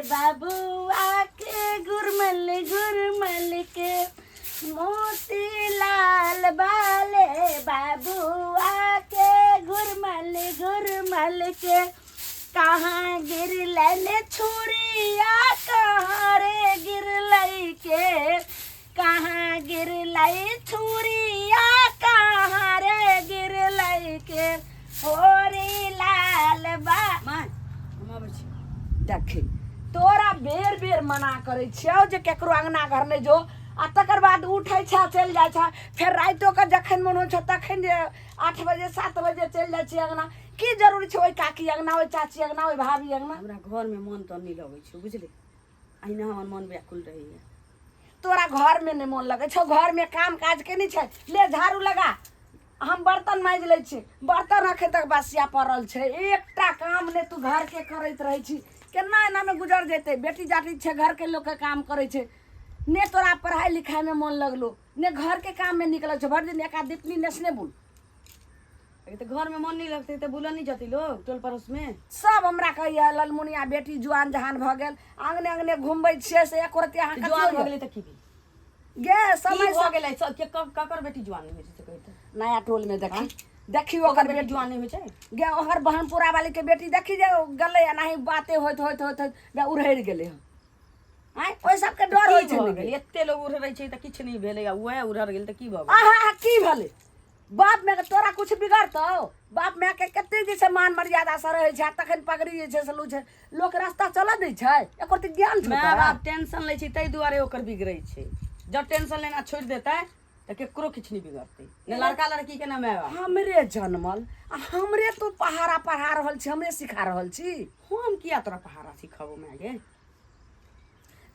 बाबुआ के गुरमल गुरमल के मोती लाल बाले बाबुआ के गुरमल गुरमल के कहाँ गिरलन छुरिया कहाँ रे गिरलई के कहाँ गिरलई छुरिया कहाँ रे गिरलई के होरी लाल बा देखी तोरा बेर बेर मना करे छियौ जे केकरो अंगना घर नहीं जो आ तकर बाद उठै छ चल जाय छ फिर राइतो के जखन मन हो छ तखन 8 बजे 7 बजे चल जाय छी अंगना की जरूरी छै ओइ काकी अंगना ओइ चाची अंगना ओइ भाभी अंगना हमरा घर में मन तो नहीं लगे छै बुझले अहिना हमर मन व्याकुल रहैया तोरा घर में नहीं मन लगे छौ घर में काम काज के नहीं छै ले झाड़ू लगा हम बर्तन मांज ले छी बर्तन रखे तक बसिया पड़ल छै एकटा काम ने तू घर के करैत रहे छी केना एना में गुजर जेते बेटी जाटी छै घर के लोग के काम करे छै ने तोरा पढ़ाई लिखाई में मन लगलो ने घर के काम में निकल छ भर दिन एका दिपनी नेसने बुल तो घर में मन नहीं लगते तो बुला नहीं जाती लोग टोल पड़ोस में सब हमरा कहैया ललमुनिया बेटी जुआन जहान भ गेल आंगने आंगने घुमबै छियै से एको रति अहाँ जुआन भ गेलै त की गे समय हो गेलै सब के ककर बेटी जुआन नहीं होय छै कहै नया टोल में देखी देखी ओकर बेटी जुआन नहीं होय छै गे ओकर बहनपुरा वाली के बेटी देखी जे गले नाही बाते होत होत होत गे उड़हर गेलै आय ओइ सब के डर होय छै ने एते लोग उड़हर छै त किछ नहीं भेलै उहे उड़हर गेल त की भऽ आहा की भेलै बाप में तोरा कुछ बिगड़तौ बाप में के कते जे छै मान मर्यादा से रहे छै तखन पगड़ी जे छै से लो छै लोक रास्ता चल दै छै एकर त ज्ञान छै माय बाप टेंशन लै छै तै दुआरे ओकर बिगड़ै छै जब टेंशन लेना छोड़ देतै त केकरो किछ नहीं बिगड़तै ने लड़का लड़की के ना माय बाप हमरे जन्मल आ हमरे तो पहाड़ा पढ़ा रहल छी हमरे सिखा रहल छी हम किया तोरा पहाड़ा सिखाबो माय गे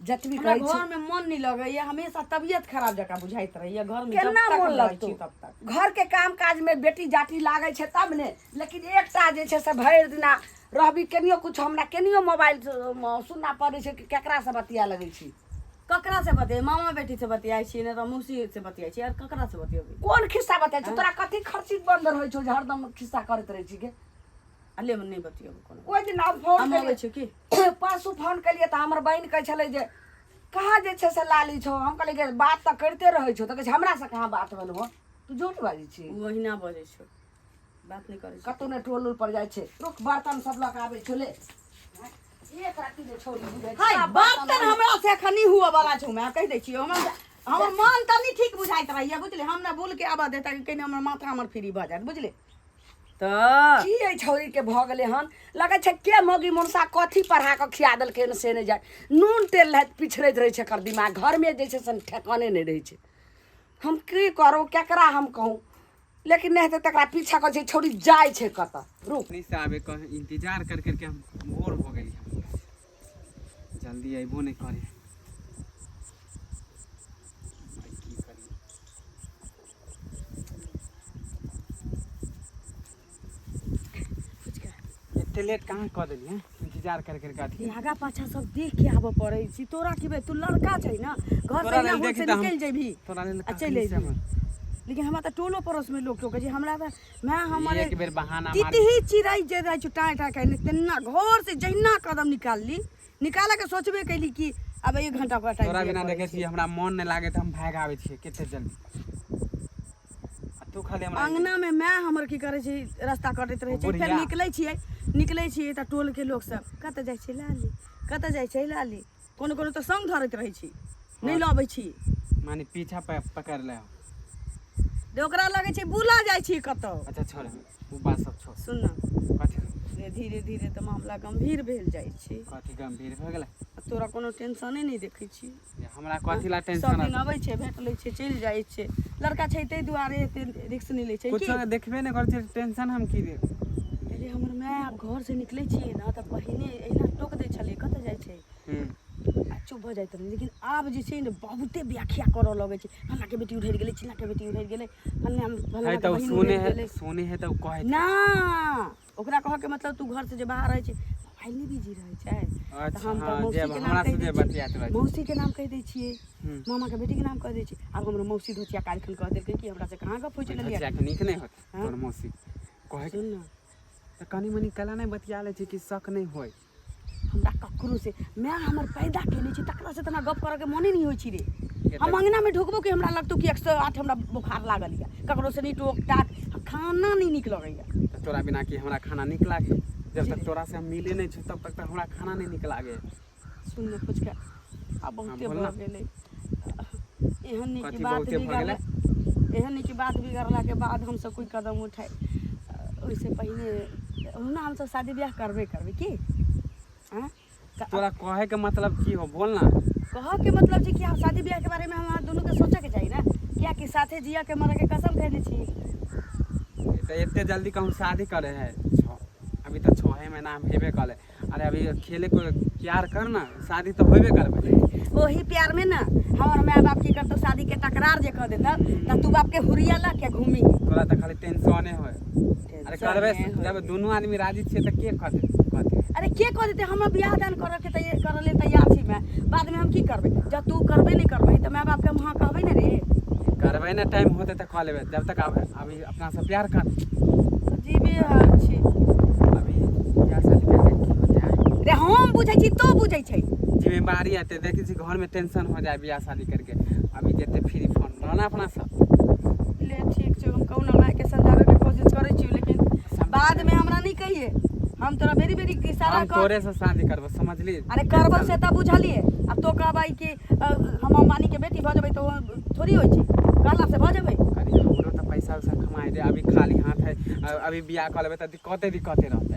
जतबी कहै छी घर में मन नहीं लगैया हमेशा तबियत खराब जका बुझाइत रहैया घर में केना मन लगतौ तब तक घर के काम काज में बेटी जाटी लागे छै तब ने लेकिन एकटा जे छै से भरि दिना रहबी केनियो कुछ हमरा केनियो मोबाइल सुनना पड़े छै कि केकरा से बतिया लगै छी ककरा से बतियाई मामा बेटी से बतियाई छी ने तो मौसी से बतियाई छी और ककरा से बतियाबी कोन खिस्सा बताय छै तोरा कथि खर्ची बंदर होय छौ जे हरदम खिस्सा करैत रहै छी के अले मन नहीं बतियाबो कोनो ओइ दिन अब फोन हम आबै छै की परसू फोन कलिए त हमर बहन कहै छलै जे कहाँ जे छै से लाली छौ हम कहलिए कि बात त करते रहै छौ त कहै छै हमरा से कहाँ बात बनबो तू झूठ बाजी छी ओहिना बजै छौ बात नहीं करे कतौ ने टोल पर जाय छै रुक बर्तन सब लग आबै छौ ले एक राती जे छोड़ी बुझै हाय बर्तन हमरा से खनी हुआ वाला छौ मैं कह दै छी हमर मन तनी ठीक बुझाइत रहैया बुझले हमरा भूल के आबा देता कि कने हमर माथा हमर फ्री भ जात बुझले त की ए छौरी के भ गेलै हन लगै छै के मौगी मुनसा कथी पढ़ा के खिया देलकै से नहि जाय नून तेल लहत पिछड़ैत रहै छै कर दिमाग घर में जे छै से ठेकाने नहीं रहै छै हम की करू केकरा हम कहूँ लेकिन नहीं हेतै तकरा पीछा कर छै छौरी जाय छै कत रुक नहीं से आबे कह इंतजार कर करके हम बोर हो गेली जल्दी अइबो नहीं करे लेट कहाँ कह देली हैं इंतजार कर करके आगा पाछा सब देख के आबे पड़ै छी तोरा की बे तू लड़का छै ना घर से ना से निकल जेबी तोरा लेल चले लेकिन हमरा त टोलो पड़ोस में लोग कहै छै हमरा त मैं हमारे एक बेर बहाना मार तितही चिड़ै जे रहै छै टाइ टाइ के तेना घर से जहिना कदम निकाल ली निकाले के सोचबे कैली कि अब 1 घंटा का टाइम तोरा बिना देखे छी हमरा मन नहीं लागे त हम भाग आवे छी कते जल्दी तू खाली हमरा अंगना में मैं हमर की करे छी रास्ता कटैत रहे छै फिर निकलै छियै त टोल के लोग सब कत जाय छै लाली कत जाय छै लाली कोनो कोनो त संग धरैत रहे छी नहीं लबै छी माने पीछा पकड़ ले ओकरा लगे छै बुला जाय छी कत अच्छा छोड़ वो बात सब छोड़ सुन ना कथी धीरे धीरे त मामला गंभीर भेल जाय छै कथी गंभीर भ गेलै तोरा कोनो टेंशने नहीं देखै छी हमरा कथी ला सब टेंशन दिन अबै छै भेट लै छै चलि जाय छै लड़का छै तै दुआरे एते रिस्क नहीं लै छै कुछ देखबे नहीं कर छै टेंशन हम की दे अरे हमर माय आप घर से निकले छियै ना त पहिने एना टोक दै छलै कत जाय छै चुप भ जाइत रहे लेकिन आब जे छै ने बहुते व्याख्या करऽ लगे छै फल्ला के बेटी उधर गेलै चिल्ला के बेटी उधर गेलै फल्ला है तो सुने है तो कहे ना ओकरा कह के मतलब तू घर से जे बाहर रहे छै मोबाइल नहीं बिजी रहे छै त हम त मौसी के नाम कह दै छियै मामा के बेटी के नाम कह दै छियै आब हमर मौसी धोतिया कालखन कह देलकै कि हमरा से कहां गप होय छै ललिया नीक नहीं होत तोर मौसी कहे सुन ना त कनी मनी कला नहीं बतिया ले छै कि शक नहीं होय हमरा ककरो से मैं हमर पैदा केने छी तकरा से तना गप करे के मने नहीं होई छी रे। हम अंगना में ढुकबो कि हमरा लगतो कि 108 हमरा बुखार लागल या ककरो से नहीं टोक टाक खाना नहीं निक लगैया। तो तोरा बिना कि हमरा खाना निक लागे? जब तक तोरा से हम मिले नहीं छ तब तक हमरा खाना नहीं निक लागे। सुन ले कुछ का अब बहुते भ गेलै एहन नहीं की बात बिगड़ला, एहन नहीं की बात बिगड़ला के बाद हम सब कोई कदम उठाए ओइसे पहले ना हम सब शादी ब्याह करबे की। हां तोरा कहे के मतलब की हो बोल ना। कह के मतलब जी कि हम शादी ब्याह के बारे में हम दोनों के सोचे के चाहिए ना क्या कि साथे जिया के मरे के कसम खैले छी। तो इतने जल्दी कहूँ शादी करे है? अभी तो 6 महीना हम हेबे करे। अरे अभी खेले को प्यार कर ना, शादी तो होबे करबे। वही प्यार में ना हमार माँ बाप की करतो शादी के टकरार जे कह देता त तू बाप के हुरिया ला के घूमी। तोरा तो खाली टेंशन है। अरे करबे जब दोनों आदमी राजी छे त के कहते अरे के कह देते हम बियाह दान करे के करले तैयार छी मैं। बाद में हम की करबे जब तू करबे नहीं करबे त माँ बाप के वहां कहबे ना रे। करबे ना टाइम होते त कह लेबे जब तक अभी अपना से प्यार कर। जीबे हाल छी अभी क्या शादी करके रे हम बुझै छी तो बुझै छै। जिम्मेदारी आते देखी छी घर में टेंशन हो जाए बियाह शादी करके। अभी जेते फ्री फोन रहना अपना सब ले ठीक छै हम कहू ना माय के समझावे के कोशिश करै छी लेकिन बाद में हमरा नहीं कहिए हम तोरा बेरी बेरी इशारा हम तोरे से शादी करबो समझली। अरे करबो से त बुझलिए अब तो कहबै कि हम मानी के बेटी भ जेबै तो थोड़ी होई छै कहला से भ जेबै। अरे हमरो त पैसा उसा कमाए दे अभी खाली हाथ है। अभी बियाह कर लेबे त दिक्कते रहते।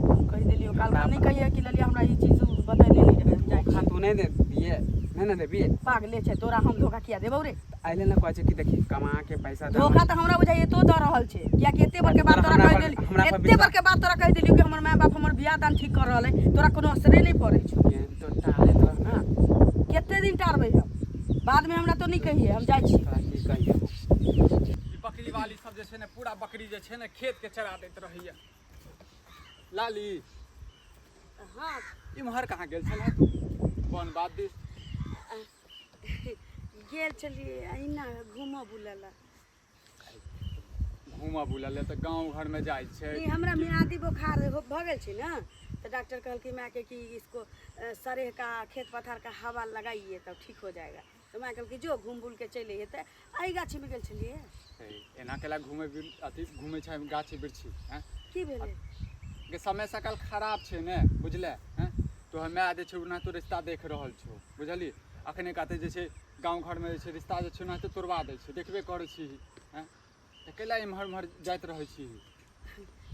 हम कह देलियो काल का नहीं कहिए कि ललिया हमरा ई चीज बतैले नहीं जाय खा तू नहीं दे दिए नहीं ना देबी पागले छै तोरा हम धोखा किया देबौ रे। आइले ना कहै छै कि देखी कमा के पैसा दे। धोखा त हमरा बुझाइए तो द रहल छै किया कि एते बार के बात तोरा कह देली एते बार के बात तोरा कह देलियो कि हमर माय बाप हमर बियाह दान ठीक कर रहल है तोरा कोनो असरे नहीं पड़ै छै। तो टाले तो ना केते दिन टारबै हम बाद में हमरा तो नहीं कहिए हम जाय छी। तोरा की कहिए ई बकरी वाली सब जे छै ने पूरा बकरी जे छै ने खेत के चरा दैत रहैया। लाली हां इम्हर कहाँ गेल छल तू? कौन बात दिस गेल चलिए अहिना घूमऽ बुलला। घूमऽ बुलल त गांव घर में जाय छै। नहीं हमरा मियादी बुखार भ गेल छै ना तो डॉक्टर कहलकै मैं के कि इसको सरेह का खेत पथार का हवा लगाइए तब ठीक हो जाएगा। तो मैं कहलकै जो घूम बुल के चले अइए त आई गाछी में गेल छलिए। एना केला घूमे छै गाछी वृक्षी हैं की भेलै के समय सकल खराब छै ने बुझले हैं। तो हमे जे छै ओना तो रिश्ता देख रहल छौ बुझली। अखने कहते जे छै गांव घर में जे छै रिश्ता जे छै ना तो तोड़वा दै छै देखबे करै छी हैं। त केला इम्हर उम्हर जाइत रहै छी?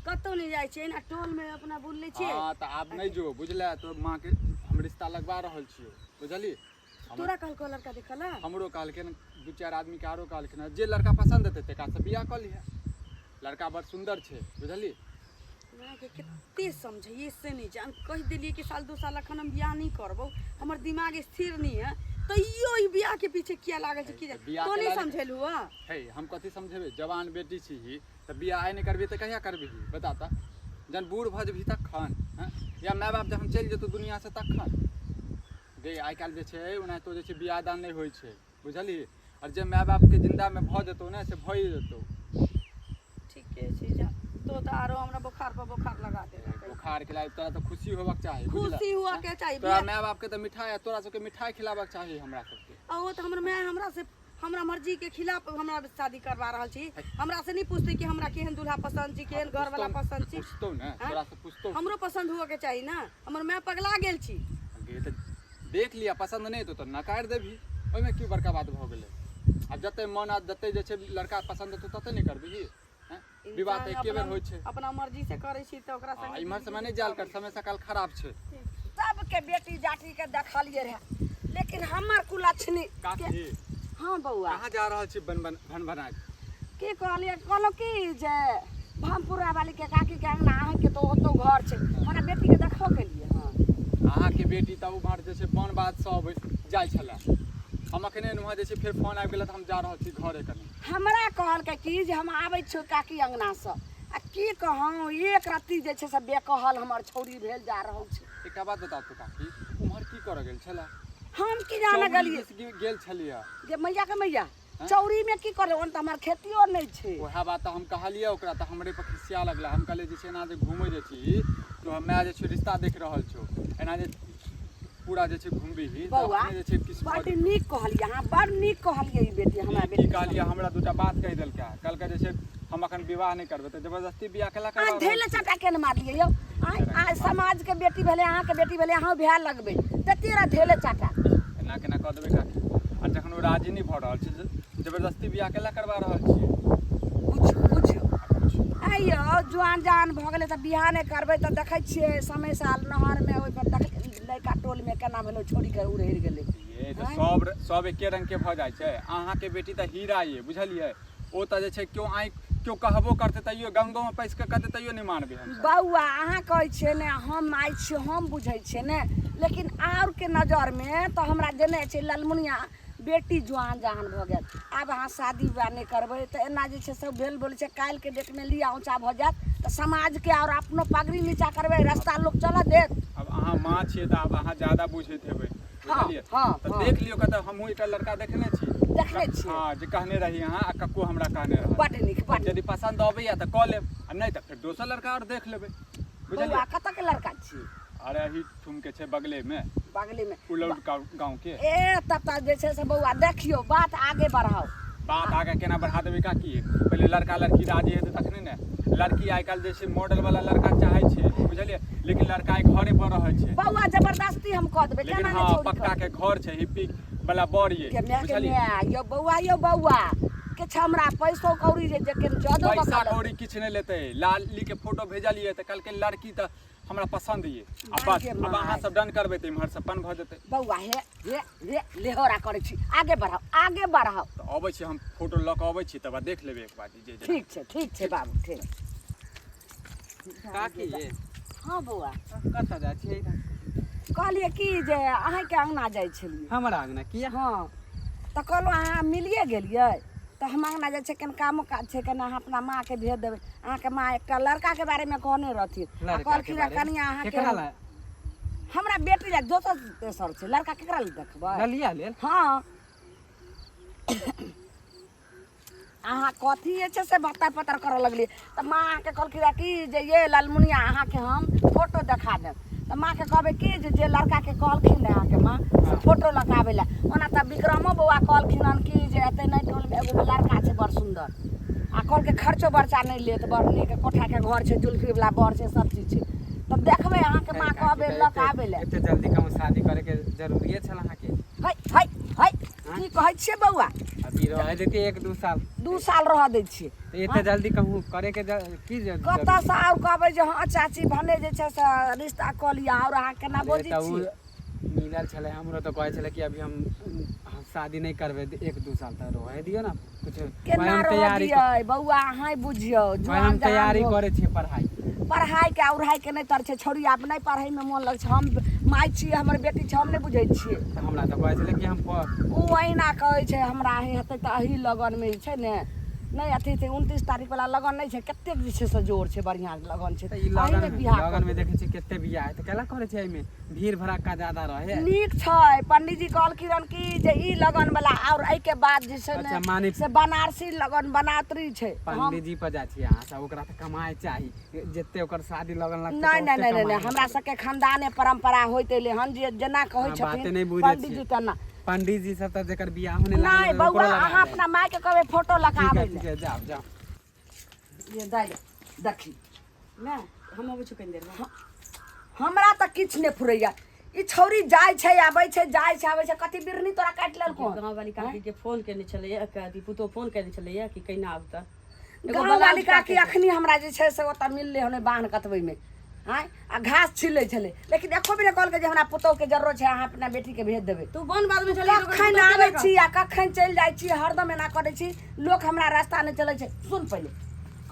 कतौ नहीं जाय छै ना टोल में अपना बुलले छी। हां त आब नहीं जो बुझले तो मां के हम रिश्ता लगवा रहल छियो बुझली। तोरा कहलको लड़का देखला हमरो कहलके न 2-4 आदमी के आरो कहलके जे लड़का पसंद हेतै तेका से बियाह क लिहे। लड़का बड़ सुंदर छै बुझली। मैं के कितने समझिए से नहीं जान कह दिलिए कि साल 2 साल अखन हम बियाह नहीं करबो हमर दिमाग स्थिर नहीं है तो यो ई बियाह के पीछे किया लागे छै कि तो नहीं समझेलु हे हम कथि समझेबे जवान बेटी छी ही त बियाह आइ नहीं करबी त कहिया करबी बता त जन बूढ़ भ जेबी तखन हैं या माय बाप जब हम चल जेतौ दुनिया से तखन गे आइ काल जे छै ओना तो जे छै बियाह दान नहीं होय छै बुझली। और जे माय बाप के जिंदा में भ जेतौ ने से भई जेतौ। ठीके छै जा तो आरो हमरा बुखार पर बुखार लगा दे। बुखार के लायक तोरा तो खुशी होबक चाही खुशी हुआ के चाहिए तोरा माय बाप के तो मिठाई तोरा सबके मिठाई खिलाबक चाही हमरा सबके। ओ तो हमर माय हमरा से हमरा मर्जी के खिलाफ हमरा शादी करवा रहल छी। हमरा से नहीं पूछते कि हमरा केहन दूल्हा पसंद छी केहन घर वाला पसंद छी। पूछतो ने तोरा से पूछतो हमरो पसंद हुआ के चाहिए ना। हमर माय पगला गेल छी। गे त देख लिया पसंद नहीं तो नकार देबी ओइ में की बड़का बात भ गेलै। अब जते मन आ जते जे छै लड़का पसंद तो तते नहीं करबी हैं। विवाह त एके बेर होय छै अपना मर्जी से करे छी त ओकरा संग इमहर समय नहीं जाल कर समय सकल खराब छै। सबके बेटी जाति के देखलिए रहे लेकिन हमर कुलछनी काकी हां बउआ कहां जा रहल छी बन बनाए की कहलिए कहलो की जे भामपुरा वाली के काकी के अंगना आहे के तो ओतो घर छै हमरा बेटी के देखो के लिए। हां अहाँ के बेटी त उमहर जे छै बन बात सब जाय छला। हम अखने वहाँ जे छै फेर फोन आबि गेल त हम जा रहल छी घरे कने। हमरा कहल के की जे हम आबै छी काकी अंगना से आ की कहूँ एक रत्ती जे छै से बेकहल हमर छौरी भेल जा रहल छै। एकटा बात बताउ तो काकी उमहर की कर गेल छला? हम की जाने गेलिए गेल छलिए जे मैया के मैया चौरी में की करे ओन त हमर खेतियो नहीं छै। ओहे बात हम कहलिए ओकरा त हमरे पर खिसिया लगला। हम कहले जे छै ना जे घूमे जे छी तो हमे जे छै रिश्ता देख रहल छौ एना जे पूरा जे छै घुमबी ही त बौआ अपने जे छै किस बड़ नीक कहलियै अहाँ बड़ नीक कहलियै ई बेटी हमरा की बेटी कहलियै हमरा दूटा बात कहि देलकै कहलकै जे छै हम अखन विवाह नहीं करबै त जबरदस्ती बियाह केला आ करबा धैले चटा केने मारलियै यौ आ समाज के बेटी भेले अहाँ के बेटी भेले अहाँ भै लगबै त तेरा धैले चटा एना केना कह देबै काकी आ जखन ओ राजी नहीं भ रहल छै जबरदस्ती बियाह केला करबा रहल छियै बुझियौ आइयो जुआन जान भ गेलै त बियाह नहि करबै त देखै छियै समय साल नहर में ओइ पर लड़का टोल में केना भेलो छोड़ी के उड़ि गेलै ये त सब एके रंग के भ जाइ छै अहाँ के बेटी त हीरा ये बुझलियै ओ त जे छै क्यों कहबो करते तैयो गंगो में पैस के कहते तैयो नहीं मानबे हम बौआ अहाँ कहै छियै ने हम आइ छियै हम बुझै छियै ने लेकिन और के नजर में तो हमरा देने छै ललमुनिया बेटी जुआन जहान भ गेल आब अहाँ शादी विवाह नहीं करबै त एना जे छै सब भेल बोलै छै काल्हि के डेट में लिया ऊँचा भ जायत त समाज के और अपनो पगड़ी नीचा करबै रास्ता लोग चलऽ देत अब अहाँ माँ छियै त अब अहाँ ज्यादा बुझैत हेबै बुझलियै त देख लियौ कतऽ हमहूँ एकटा लड़का देखने छी देखने छी हाँ जे कहने रही अहाँ आ कक्को हमरा कहने रही बड नीक बड यदि पसंद अबैया त कऽ लेब आ नहीं त फिर दोसर लड़का और देख लेबै बौआ बुझलियै कतऽ के लड़का छी अरे ही ठुम के छै बगले में बगले में उलौट गांव के ए तब तक जे छै से बौआ देखियो बात आगे बढ़ाओ बात आगे केना बढ़ा देबै काकी पहले लड़का लड़की राजी हेतै तखने ने लड़की आइ काल्हि जे छै मॉडल वाला लड़का चाहै छै बुझलियै लेकिन लड़का एक घरे पर रहै छै बौआ जबरदस्ती हम कह देबै लेकिन केना हाँ नहीं छोड़ी पक्का के घर छै हिप्पी वाला बड़ ये बुझलियै यो बौआ के हमरा पैसो कौड़ी जे के जदो पैसा बकल कौड़ी किछ नहीं लेते लाली के फोटो भेजलिए त कल के लड़की त हमरा पसंद ये अब बस अब अहाँ सब डन करबै त इम्हर से पन भ जेतै बौआ हे लेहोरा करै छी आगे बढ़ाओ त अबै छी हम फोटो ल के अबै छी तब देख लेबै एक बार जे ठीक छै बाबू ठीक काकी ये हाँ बौआ कतऽ जाइ छियै कहलिए कि जे अहाँ के अंगना जाइ छलिए हमरा अंगना किया हाँ त कहलो अहाँ मिलिए गेलिए तो हम अंगना जाइ छै कन कामो काज छै कन अहाँ अपना माँ के भेज देबै अहाँ के माँ एकटा लड़का के बारे में कहने रहथिन आ कहलखिन कनिया अहाँ के केकरा ला हमरा बेटी ले दोसर तेसर छै लड़का केकरा ले देखबै ललिया लेल हाँ अहाँ कथी जे छै से बता पतर करऽ लगलिए त माँ अहाँके कहलखिन कि जे ये लालमुनिया अहाँके हम फोटो देखा देब त माँ के कहबै कि जे लड़का के कहलखिन अहाँके माँ फोटो लगाबै ला ओना त विक्रमो बौआ कहलखिन हन कि जे एते नहीं टोल में एगो लड़का छै बड़ सुंदर आ कहल के खर्चो बर्चा नहीं लेत बड़ नीक कोठा के घर छै जुल्फी वाला बड़ छै सब चीज छै त देखबै अहाँके माँ कहबै लगाबै ला एते जल्दी कहूँ शादी करे के जरूरी छल अहाँ के है की कहै छियै बौआ अभी रह देती 1-2 साल 2 साल रह दै छियै तो एते जल्दी कहूँ करे के की कतऽ से और कहबै जे हाँ चाची भने जे छै से रिश्ता कऽ लिया और अहाँ केना बोझै छी मिलल छले हमरो तो कहै छले कि अभी हम शादी नहीं करबे 1-2 साल तक रहे दियो ना कुछ केना रह दियै बौआ अहाँ बुझियौ हम तैयारी करे छी पढ़ाई के उड़ाई के नहीं तर छै छोड़ी आप नहीं पढ़ाई में मन लग छै हम माय छियै हमर बेटी छै हम नहीं बुझै छियै हमरा तो कहै छले कि हम ओ अहिना कहै छै हमरा हेतै त अही लगन में छै ने नहीं अथी 29 तारीख वाला लगन नहीं छै कतेक जे छै से जोर छै बढ़िया लगन छै ई लगन में देखे छी कते बियाह है त केला करे छै एमे भीड़ भड़क्का ज्यादा रहे नीक छै पंडित जी कहलखिन कि जे ई लगन वाला और एहि के बाद जे छै ने से बनारसी लगन बनात्री छै पंडित जी पर जा छी अहाँ सब ओकरा त कमाई चाही जत्ते ओकर शादी लगन लगतै नहीं हमरा सबके खानदाने परंपरा होइत एले हन जे जेना कहै छथिन पंडित जी तना पंडित जी सब त जेकर बियाह होने नहीं बौआ अहाँ अपना माय के कहबै फोटो लगाबै ले जाओ ये दाई देखी ना हम अबै छु कनि देर में हमरा त किछ ने फुरैया ई छौरी जाइ छै आबै छै आबै छै कथी बिरनी तोरा काट लेल कोन गांव वाली काकी के फोन केने छलैया कथी पुतो फोन केने छलैया कि कहिना आबता गांव वाली काकी अखनी हमरा जे छै से ओतऽ मिलले हने बाहन कतबै में हां आ घास छिलै छले लेकिन एको भी ने कहल के जे हमरा पुतो के जरूरत छै अहाँ अपना बेटी के भेज देबै तू बन बाद में चली कखन आबै छी आ कखन चलि जाइ छी हरदम एना करै छी लोग हमरा रास्ता नहीं चलै छै सुन पहिले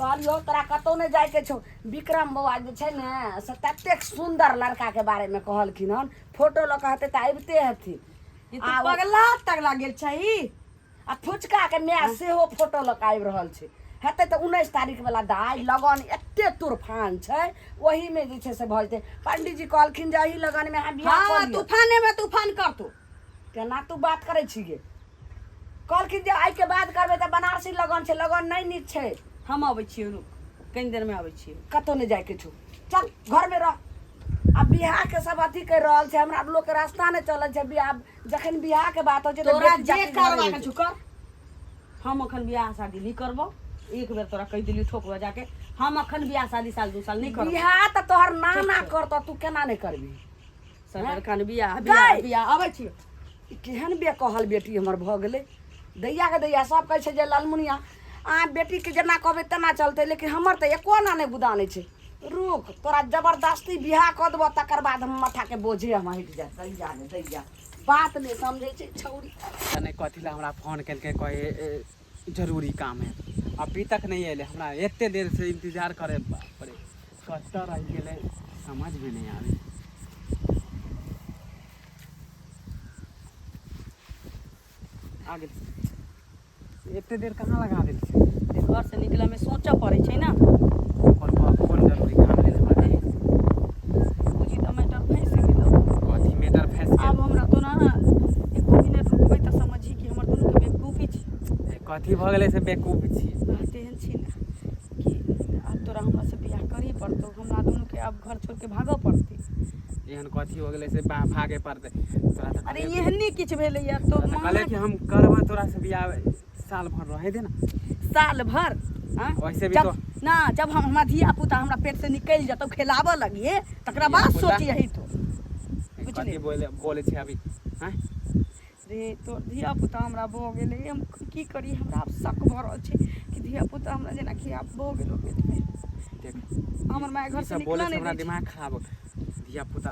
कहलियो तोरा कतौ नहीं जाय के छौ विक्रम बौआ जे छै ने से ततेक सुंदर लड़का के बारे में कहलखिन हन फोटो ल के हते त आबिते हथिन ई तो पगला तगला गेल छै आ फुचका के मैया सेहो फोटो ल के आबि रहल छै हेतै त 19 तारीख वाला दाई लगन एते तूफान छै वही में जे छै से भ जेतै पंडित जी कहलखिन जे एही लगन में अहाँ बियाह कर लियौ तूफाने में तूफान कर तू केना तू बात करै छियै कहलखिन जे आइ के बाद करबै त बनारसी लगन छै लगन नहीं नीक छै हम अबै छियै रुक कनि देर में अबै छियै कतौ नहीं जाय के छौ चल घर में रह। अब बियाह के सब अथी कर रहल छै, हमरा लोग के रास्ता नहीं चलल छै। बियाह जखन बियाह के बात हो छै तोरा बेटी जे जाति करवा घर के में छु कर। हम अखन बियाह शादी नहीं करबो, एक बेर तोरा कह दिली ठोकबा जाके। हम अखन बियाह शादी साल 2 साल नहीं करबो। बियाह त तोहर नाना ठीक छै। करत, तू केना नहीं करबी? सदर खान बियाह गै! बियाह बियाह आबै छी। केहन बे कहल बेटी हमर भ गेलै। दैया के दैया सब कहै छै जे लालमुनिया आ बेटी के जेना कहबै तेना चलतै, लेकिन हमर त एको आना नहीं बुदानै छै। रुक, तोरा जबरदस्ती बियाह क देबो, तकर बाद हम माथा के बोझे हम हटि जाए। दैया ने दैया बात नहीं समझै छै छौरी। तने कथी ला हमरा फोन केलकै, कहे जरूरी काम है, अभी तक नहीं अयलै। हमरा एते देर से इंतजार करे, बाप रे कतऽ रह गेलै समझ में नहीं आवे। आ गेल, एते देर कहाँ लगा देल छै? घर से निकला में सोचऽ पड़ै छै ना। कोन जरूरी काम लेल हमरा कही? बुझी त मैटर फंस गेलो। कथी मैटर फंस गेल? अब हमरा तो ना 1 मिनट रुकबै त समझी कि हमर दुनू के बेवकूफी छी। कथी भ गेलै से बेवकूफ छी? बात एहन छी ना कि अब तोरा हमरा से बियाह करी पड़तौ, हमरा दुनू के अब घर छोड़ के भागऽ पड़तै। एहन कथी हो गेलै से भागे पड़तै? तोरा त अरे एहने किछ भेलै यार। तो कहले कि हम करबा तोरा से बियाह साल भर रहे दे ना। साल भर हाँ? वैसे भी जब तो ना जब हम हमारा धिया पुता हमरा पेट से निकल जतौ खिलाबऽ लगिए, तकरा बाद धिया पुता? सोची यही तो कथी बोले छै अभी? हैं रे तो धिया पुता हमरा भऽ गेलै, हम की करी? हमरा आब शक भऽ रहल छै कि धिया पुता हमरा जेना कि आब भऽ गेलो पेट में। देख हमर माय घर ई से सब बोले निकला से नहीं हमरा दै छै। दिमाग खराब हो। धिया पुता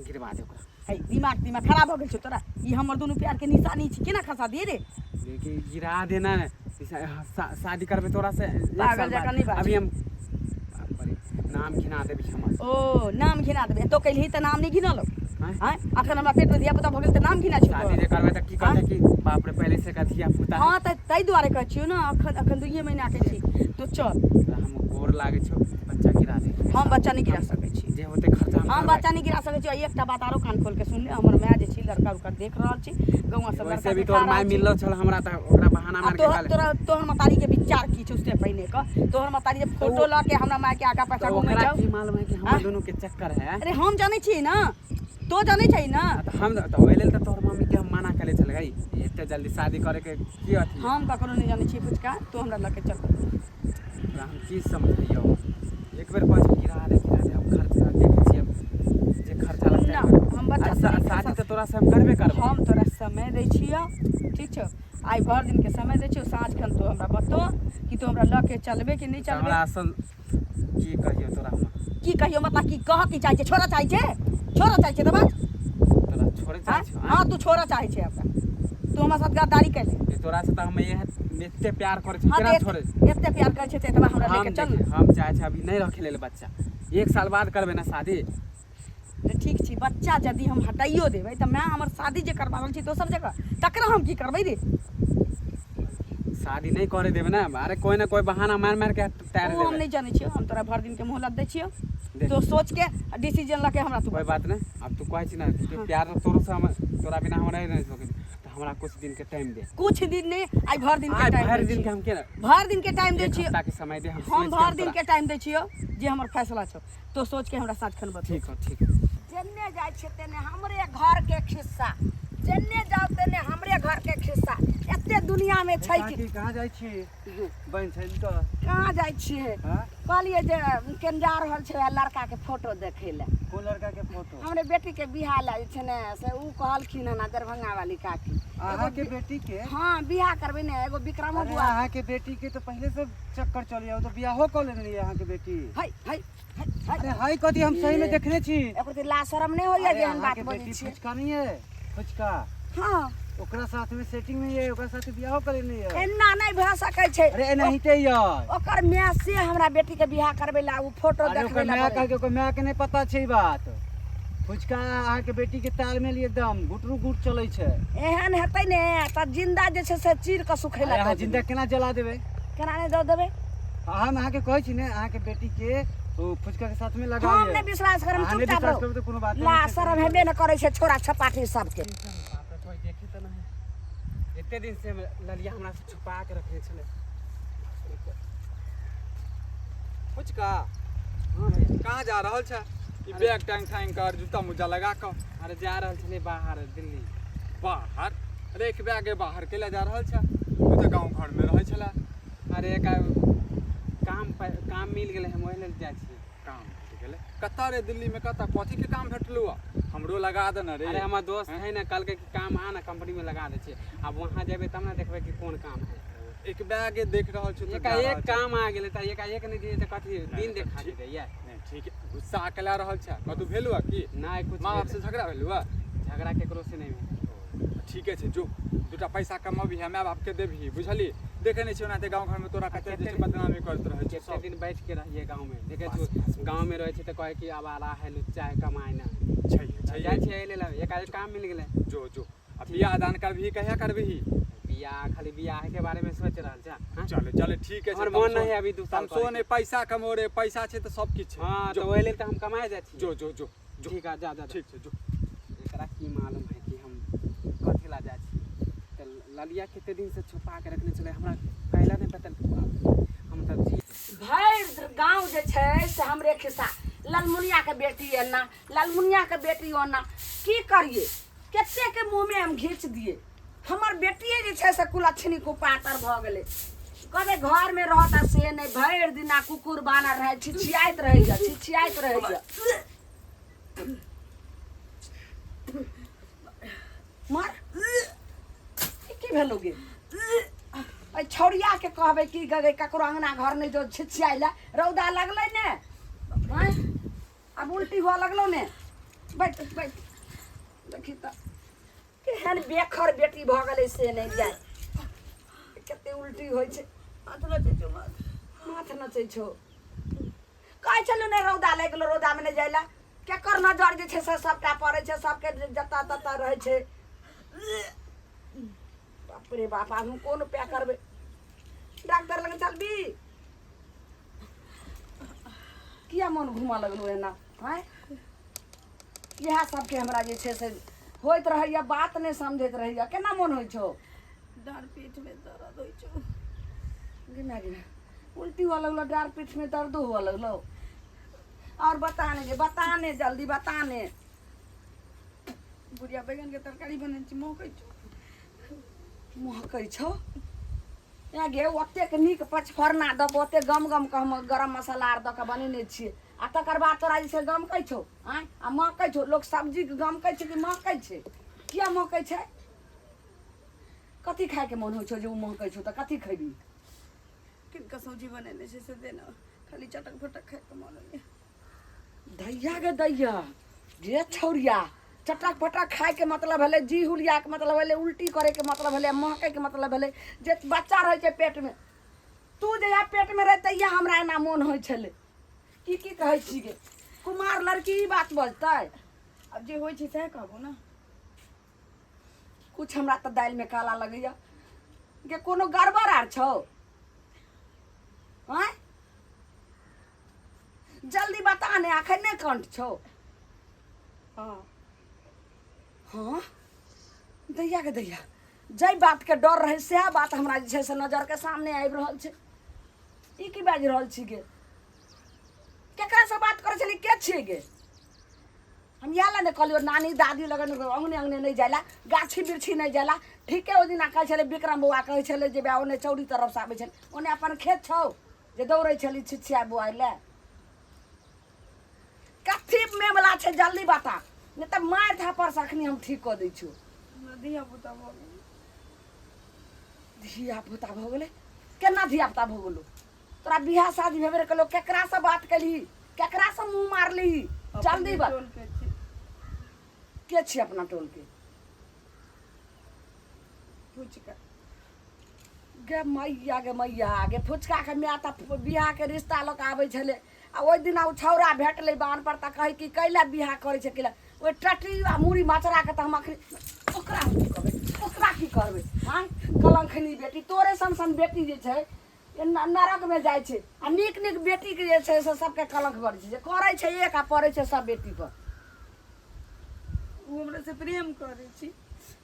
गिरवा दे ओकरा। है दिमाग खराब भऽ गेल छौ तोरा। ई हमर दुनू प्यार के निशानी छी, केना खसा दिए रे? देखी गिरा देना ने। शादी करबे तोरा से एक पागल साल जकाँ बाद। नहीं बाज। अभी हम बाप रे, नाम घिना देबी हमर। ओ नाम घिना देबे तो कहली त नाम नहीं घिनलो। हैं? हैं अखन हमरा पेट में धिया पुता भऽ गेल त नाम घिना छौ शादी जे करबे त की कहते कि बाप रे पहले से का धिया पुता है। हाँ तै दुआरे कहै छियौ ना, अखन 2 महीना के छी तो चल। हम गोर लागे छौ, बच्चा गिरा दे। हम बच्चा नहीं गिरा सकै छी। जे होते खर्चा हम बच्चा नहीं गिरा सकै छी। एकटा बात आरो कान खोल के सुन ले, हमर माय जे छी लड़का उड़का देख रहल छी, गौवा सब वैसे लड़का भी देखा तोर रहल माय छी। मिललो छल हमरा त ओकरा बहाना मार के तोहर खा ले। तोरा तोहर मतारी के विचार की छौ उससे पहले क? तोहर मतारी जे फोटो ला के हमरा माय के आगा पाछा तो घुमै ओकरा जाऊ। की मालूम है कि हम दोनों के चक्कर है? अरे हम जानै छी ना, तो जानै छै ना। त हम त ओइ लेल त तोहर मम्मी के हम मना कले छल गई एते जल्दी शादी करे के की अथी? हम ककरो नहीं जानै छी फुचका, तो हमरा लके चल। तोरा हम की समझैयो? एक बेर कहै छी गिरा दे हम खर्चा देखे छी, जे खर्चा लगतै ना, हम बच्चा शादी त तोरा से हम करबे करबो। हम तोरा समय दै छियो, ठीक छौ? आइ भर दिन के समय दै छियो, साँझ खन तो हमरा बतो कि तू हमरा लके चलबे कि नहीं चलबे। हमरा असल की कहियो तोरा हम? की कहियो मतलब की कह की चाहे छै? छोरा चाहे छै? छोरा चाहे छै त बस। तोरा छोड़े चाहे छौ? हाँ तू छोरा चाहे छै हमरा। तू हमरा साथ गद्दारी कैले। तोरा से त हम एते प्यार करे छी, हाँ केना छोड़े? एते प्यार करे छै त एतबा हमरा लेके चल ना। हम चाहे छै अभी नहीं रखे लेल बच्चा, 1 साल बाद करबे ना शादी। रे ठीक छी, बच्चा यदि हम हटाइयो देबै त मैं हमर शादी जे करवा रहल छी दोसर जगह, तकरा हम की करबै रे? शादी नहीं करे देबे ना। अरे कोई ना कोई बहाना मार मार के टायर ओ हम देबे। नहीं जानै छियो, हम तोरा भर दिन के मोहलत दै छियो। देख। तो सोच के डिसीजन लके हमरा तू कोई बात नहीं। अब तू कहै छी ना कि प्यार तोरो से हम तोरा बिना हम रह नहीं सकै, त हमरा कुछ दिन के टाइम दे। कुछ दिन ने आई भर दिन के आज टाइम भर दै दिन के छियो। हम के भर दिन के टाइम दै एक छियो। हफ्ता के समय दे, हम हम सोच भर दिन तोरा- के टाइम दै छियो, जे हमर फैसला छौ तो सोच के हमरा साथ खन बता। ठीक हो ठीक। जेन्ने जाइ छै तेने हमरे घर के खिस्सा, जेन्ने जाओ तेने हमरे घर के खिस्सा। एते दुनिया में छै कि कहाँ जाइ छी? बहन छै त कहाँ जाइ छियै? हाँ? कहलिए जे केन जा रहल छै लड़का के फोटो देखे ले। कोन लड़का के फोटो? हमरे बेटी के बियाह ला छै ने, से ऊ कहलखिन हन दरभंगा वाली काकी। अहाँ के बेटी के? हाँ बियाह करबै ने, एगो विक्रमो अरे बुआ। अहाँ के बेटी के तो पहले से चक्कर चल जाओ, तो बियाहो कर लेने रही अहाँ के बेटी। हई हई हई अरे हाय कथी हम सही में देखने छी। एको दिन ला शरम नहीं होइए अरे जे हम अहाँ बात के बोलै बेटी छियै। फुचका नहीं है? फुचका हाँ ओकरा साथ में सेटिंग में है, ओकरा साथ बियाहो कर लेने है। एना नहीं भ सकै छै। अरे एनाहिते ये। ओकर माय से हमरा बेटी के बियाह करबै ला ऊ फोटो अरे देखबै ओकर ला माय बोलै। के ओकर माय के नहीं पता छै ई बात। फुचका अहाँ के बेटी के तालमेल एकदम गुटरू गुट चलै छै। एहन हेतै ने त जिंदा जे छै से चीर के सुखैला अरे अहाँ दऽ जिंदा देबै। केना जला देबै? केना नहीं दऽ देबै? हम अहाँ के कहै छी ने, अहाँ के बेटी के ओ फुचका के साथ में लगा हम नहीं विश्वास करम, अहाँ नहीं चुपचाप विश्वास रहो। करबै तो कोनो बात ला शरम हेबे न करै छै छोरा छपाटी सबके। बाप रे कोई देखी त नहीं। एते दिन से ललिया हमरा से छुपा के रखने छले। फुचका हाँ भैया कहाँ जा रहल छ ई बैग टांग ठांग कर जूता मोजा लगा कर अरे जा रहल छलै बाहर दिल्ली। बाहर अरे एक बैग बाहर के ले जा रहल छ तू तो गांव घर में रहै छला अरे काम मिल गेलै हम ओहि लेल जाइ छी। काम भेट गेलै कतऽ रे दिल्ली में कथी के काम भेटलौ हमरो लगा दे न रे अरे हमर दोस्त है ना कहलकै कि काम आ ना कंपनी में लगा दै छियै अब वहाँ जेबै तब ना देखबै कि कोन काम है। एक बैग देख रहल छी एकाएक काम आ गेलै तऽ एकाएक नहि दिए तऽ कथी दिन देखा देतै यार। ठीक है गुस्सा अकेला रहल छ कतौ भेलु की नहीं कुछ माँ बाप से झगड़ा भेलु झगड़ा केकरो से नहीं भेल। ठीक है जो दूटा पैसा कमाबी है माँ बाप के देबही बुझली देखे नहीं छी ओनाते गांव घर में तोरा कते जे बदनामी करत रहै छै सब दिन बैठ के रहिए गांव में देखे छु गांव में रहै छै तऽ कहै कि अब आला है लुच्चा है कमाए ना छै जाइ छै एले एकाएक काम मिल गेलै जो अब बियाह दान करबही कहिया करबही बियाह खाली बियाह के बारे में सोच रहल छ। हाँ? चले ठीक है हमर मन नहीं है अभी 2 साल हम सोने पैसा कमो रे पैसा छै तऽ सब किछ छै हां तो ओहि लेल तऽ हम कमाए जाइ छी। जो ठीक है जा ठीक छै जो एकरा की मालूम है कि हम कथी ला जाइ छी तऽ ललिया कते दिन से छुपा के रखने छलै हमरा कहला नहीं पता हम तऽ जी भैर गांव जे छै से हमरे खिस्सा लालमुनिया के बेटी एना लालमुनिया के बेटी ओना की करिए कते के मुंह में हम घींच दिए हमर बेटिए जे छै से कुलक्षणी कुपातर भ गेलै कबे घर में रहता से नहीं भैर दिना कुकुर बानर रहे छिछियाइत रहे मार की भेलोगे ए छौड़िया के कहबे की गगे ककरो अंगना घर नहीं जो छिछियाइला रौदा लगलै ने हैं अब उल्टी हुआ लगलो ने बैठ देखी त केहन बेखर बेटी भ गेलै से नहीं जाय कते उल्टी होइ छै माथ नचै छौ कहै छलु ने रौदा लागि गेलो रौदा में नहीं जाइला केकर नजर जे छै से सबटा पड़ै छै सबके जता तता रहै छै बाप रे बाप हम कोन पे करबे डॉक्टर लग चलबी किया मन घुमा लगलो एना हैं इएह सबके हमरा जे छै से होइत रहैया बात नहीं समझैत रहैया केना मन होइ छौ डाँड़ पीठ में दर्द होइ छौ गिना उल्टी हुआ लगलो डार पीठ में दर्द हुआ लगलो और बताने जल्दी बताने बुढ़िया बैगन के तरकारी बने छी महकै छौ या गे ओतेक नीक पचफोरना दऽ कऽ ओतेक गम के हम गरम मसाला आर दऽ कऽ बनेने छियै आ तकर बाद तोरा जे छै गमकै छौ आँय आ महकै छौ लोक सब्जी गमकै छै कि महकै छै किया महकै छै कथी खायके मन होइ छौ जे ओ महकै छौ तऽ कथी खैबी किनका सब्जी बनेने छै से देना खाली चटक फटक खाए के मन होइए दैया गे दैया जे छौरिया चटक पटक खाए के मतलब भेलै जी हुलिया के मतलब भेलै उल्टी करे के मतलब भेलै महकै के मतलब भेलै जे बच्चा रहै छै पेट में तू जहिया पेट में रहे तहिया हमरा एना मोन होइ छलै की कहै छी गे कुमार लड़की ई बात बजतै अब जे होइ छै सएह कहबो ना कुछ हमरा तऽ दालि में काला लगैया गे कोनो गड़बड़ आर छौ हैं जल्दी बता ने अखन नहीं कंठ छौ हाँ दैया के दैया जै बात के डर रहे सएह बात हमरा जे छै से नजर के सामने आबि रहल छै ई की बाजि रहल छी गे केकरा से बात करे छली के छियै गे हम इएह ला ने कहलियो नानी दादी लगन अंगने अंगने नहीं जाइला गाछी बिरछी नहीं जाइला ठीके ओ दिना कहै छलै विक्रम बौआ कहै छलै जे बा ओने चौरी तरफ से आबै छलै ओने अपन खेत छौ जे दौड़ै छली छिछिया बुआइ ले कथी मेमला छै जल्दी बता नहीं तो मार थापर से अखनी हम ठीक कऽ दै छौ धिया पुता भऽ गेलै धिया पुता भऽ गेलै केना धिया पुता भऽ गेलो तोरा बियाह शादी भेबे कलो केकरा से बात कली केकरा से मुंह मारली जल्दी बता के छी अपना टोल के फुचका गे मैया गे फुचका के माय तऽ बियाह के रिश्ता लोक आबै छलै आ ओहि दिन ओ छौरा भेटलै बान पर तऽ कहै कि कैला बियाह करै छै कैला ओहि टटी आ मुड़ी मचरा के तऽ हम अखनी ओकरा की करबै हाँ कलंखनी बेटी तोरे सन बेटी जे छै नरक में जाइ छै आ नीक बेटी के जे छै से सबके कलंक बढ़ै छै जे करै छै एक आ पड़ै छै सब बेटी पर ओ हमरा से प्रेम करै छी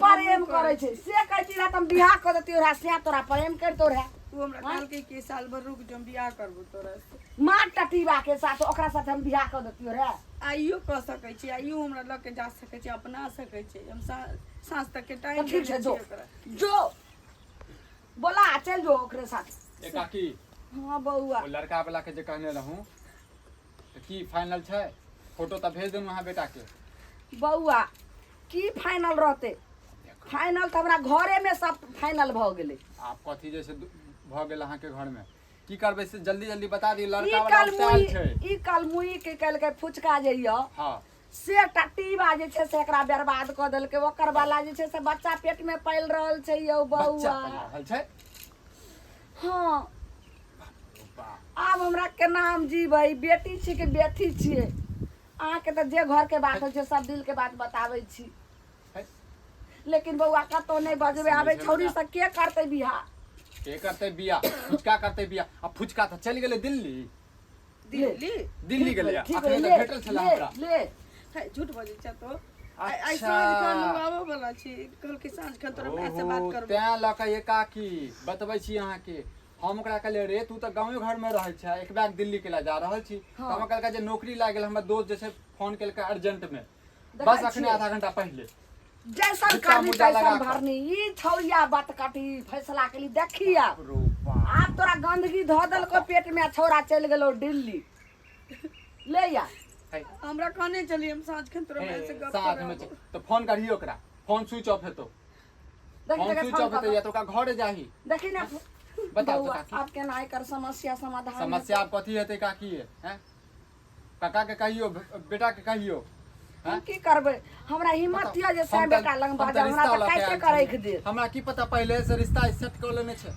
प्रेम करै छै से कहै छी हम बियाह कऽ देती रहा से तोरा प्रेम करितो रहा वो हमरा कहलकै कि साल भर रुक जो बियाह करबो तोरा से। मार टटीबा के साथ ओकरा साथ हम बियाह कर देतियो रे। आइयो कह सकै छी, आइयो हमरा लग के जा सकै छी, अपना सकै छी। हम सांस तक के टाइम तो ठीक है जो बोला चल जो ओकरे साथ। ए काकी हाँ बउआ वो लड़का वाला के जे कहने रहूं तो की फाइनल छै? फोटो त भेज देनु अहाँ बेटा के। बउआ की फाइनल रहते? फाइनल तो हमरा घरे में सब फाइनल भ गेले। आप कथी जैसे भ गेल अहाँ के घर में की करबै से जल्दी जल्दी बता दी। लड़का ई वाला कल स्टाइल मुई छै। ई कल मुई के कल के फुचका जइयो हां से टटीबा जे छै से एकरा बर्बाद क देलकै। ओकर वाला जे छै से बच्चा पेट में पाल रहल छै यौ बच्चा बउआ। पैदा रहल छै। हाँ आब हमरा के नाम जीबै? बेटी छी के बेटी छियै? अहाँके तऽ जे घर के बात होइ छै सब दिल के बात बताबै छी। है। लेकिन बउआ कतौ नहीं बजबै आबै छौरी से के करतै बियाह? के करते बियाह? फुचका करते बियाह। अब फुचका त चल गेलै दिल्ली। दिल्ली गेलै ठीक अखने ले त भेटल छला हमरा। ले है झूठ बजै छ तो। आई अच्छा। साँझ खन आबो वाला छी, कल के साँझ खन तोरा माय से बात करबो। तें लऽ कऽ ये काकी बतबै छी अहाँ के हम ओकरा कहलिए रे तू तऽ गाँवे घर में रहै छै, एक बैग दिल्ली के ला जा रहल छी। हाँ। हम कहलका जे नौकरी लाग गेल। हमर दोस्त जे छै फोन केलकै अर्जेंट में, देखै बस अखने छियै। आधा घंटा पहले। जैसन भिक्षा करनी मुद्दा लगा तैसन कऽ। भरनी। ई छौरिया बात काटी फैसला केली देखिया। आब तोरा गंदगी धो देलको पेट में, छौरा चल गेलो दिल्ली। ले या हमरा कहने चली हम साँझ खन तोरा माय से गप साथ में करबो। तो फोन करियो ओकरा। फोन स्विच ऑफ हेतो। फोन स्विच ऑफ हेतो या तो ओकरा घरे जाही। देखी ना बताओ तो बउआ, काकी। आप केना एकर समस्या समाधान समस्या आप कथी हेतै काकी हैं? काका के कहियो बेटा के कहियो हम की करबै? हमरा हिम्मत यऽ जे से हम बेटा लग बाजे। हमरा रिश्ता तऽ लऽ के कैसे आयल करैक छी। दे? हमरा की पता पहले से रिश्ता सेट कर लेने छै।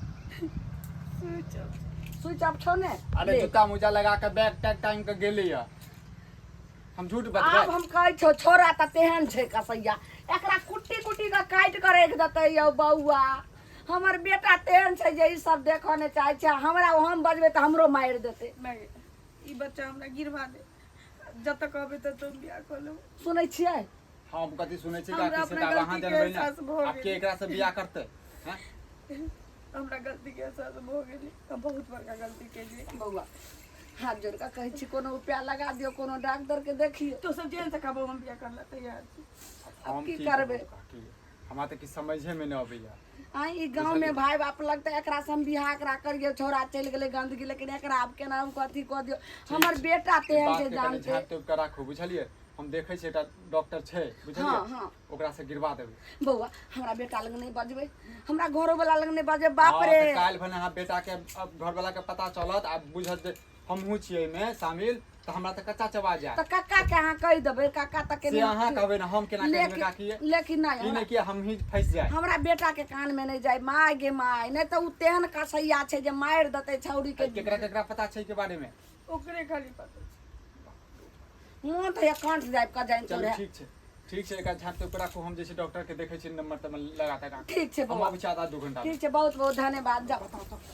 स्विच ऑफ छौ ने? अरे ले। जूता मोजा लगा के बैग टैग टाइम के गेले या। हम झूठ आब बतबै? हम कहै छौ छोरा तऽ तेहन छै कसैया, एकरा कुट्टी कुट्टी के काटि के राखि देतै यौ बउआ। हमर बेटा तेहन छै जे ई सब देखऽ नहि चाहै छै। हमरा हम बजबै तऽ हमरो मारि देतै। मैं ई बच्चा हमरा गिरवा दे, जब तक कहबे तब तुम बियाह कर लो। सुनै छियै? हम कथी सुनै छी हमरा काकी से? अपना आब अहाँ गलती के जानबै एहसास भऽ ना। आप के गेल। एकरा से बियाह करतै हैं? हमरा गलती के एहसास भ गेलै, हम बहुत बड़का गलती केलिए। बउआ हाथ जोड़ के कहै छी कोनो उपाय लगा दियौ, कोनो डॉक्टर के देखिए। तो सब जेहन से कहबो हम बियाह करला तैयार छी। अब की करबै करबै? काकी? हमरा तऽ किछु समझे में नहि अबैया। आई ई गांव में भाई बाप लगता एकरा से हम बियाह एकरा करिए। छोरा चल गेलै गंदगी, लेकिन एकरा आब केना हम कथी कऽ दियौ? हमर बेटा तेहन छै जानते। झाँप तोप के राखू बुझलिए। हम देखै छी एकटा डॉक्टर छै बुझलिए। हाँ, हाँ। ओकरा से गिरवा देबै। बउआ हमरा बेटा लग नहीं बजबै, हमरा घरो वाला लग नहीं बजबै। बाप हाँ, रे तऽ काल्हि भने अहाँ बेटा के घर वाला के पता चलत आ बुझत जे हमहूँ छियै में शामिल, तऽ हमरा तऽ कच्चा चबा जाय। तो काका के अहाँ कहि देबै। काका तक के से अहाँ कहबै ना, हम केना कहबै काकी? लेकिन नहीं ई नहि कि हम ही फंस जाए। हमरा बेटा के कान में नहीं जाए। माय गे माय, नहीं तो उ तेहन कसैया छै जे मारि देतै छौरी के। केकरा केकरा पता छै के बारे में? ओकरे खाली पता। मुंह तो कंठ जाए का जाइन तो चलू रे। ठीक छै एकरा झाँप तोप के राखू। हम जे छै डॉक्टर के देखै छी, नंबर तम्बर लगा के। ठीक छै हम बउआ, अबै छी आधा 2 घंटा। ठीक छै, बहुत बहुत धन्यवाद। जाओ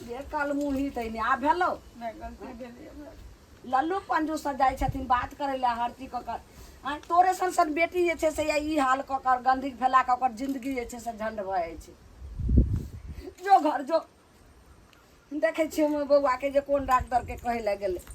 ये कल मुही तैने आ भेलो। मैं गलती भेलै हमरा। लल्लू पंजू से जाइ छथिन बात करे ला हर चीज ककर। आ तोरे सन सन बेटी जे छै से ई हाल ककर गंदगी फैला के ओकर जिंदगी जे छै से झंड भऽ जाइ छै। जो घर जो देखै छियै हम बउआ के जे कोन डॉक्टर के कहै लए गेलै।